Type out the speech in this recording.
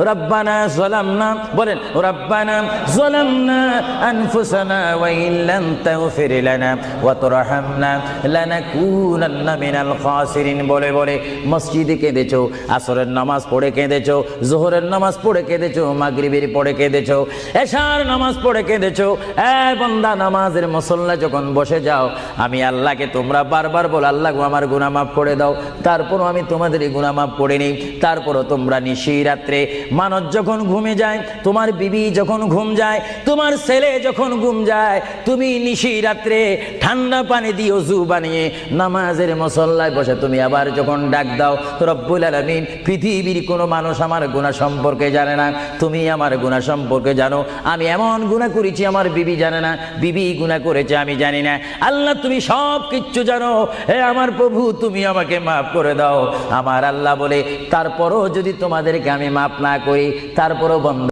রব্বানা যালামনা বলেন রব্বানা যালামনা আনফুসানা ওয়া ইল্লাম তাগফির লানা ওয়া তারহামনা লানাকুনান্না মিনাল খাসিরিন বলে বলে মসজিদে কেঁদেছো, আসরের নামাজ পড়ে কেঁদেছো, যোহরের নামাজ পড়ে কেঁদেছো, মাগরিবের পড়ে কেঁদেছো, এশার নামাজ পড়ে কেঁদেছো। এ বান্দা, নামাজের মুসল্লা যখন বসে যাও, আমি আল্লাহকে তোমরা বারবার বলো, আল্লাহ গো আমার গুনাহ মাফ করে দাও। তারপরও আমি তোমাদের গুনাহ মাফ করে নিই। তারপরও তোমরা নিশি রাত্রে মানুষ যখন ঘুমে যায়, তোমার বিবি যখন ঘুম যায়, তোমার ছেলে যখন ঘুম যায়, তুমি নিশি রাত্রে ঠান্ডা পানি দিয়ে ওযু বানিয়ে নামাজের মুসল্লায় বসে তুমি আবার যখন ডাক দাও, রব্বুল আলামিন, পৃথিবীর কোনো মানুষ আমার গুনাহ সম্পর্কে জানে না, তুমি আমার গুনাহ সম্পর্কে জানো। আমি এমন গুনাহ করেছি আমার বিবি জানে না, বিবি গুনাহ করেছে আমি জানি না। আল্লাহ তুমি সব কিচ্ছু জানো, হে আমার প্রভু তুমি আমাকে মাফ করে দাও। আমার আল্লাহ বলে, তারপরও যদি তোমাদেরকে আমি মাফ না করি, তারপরও বন্ধ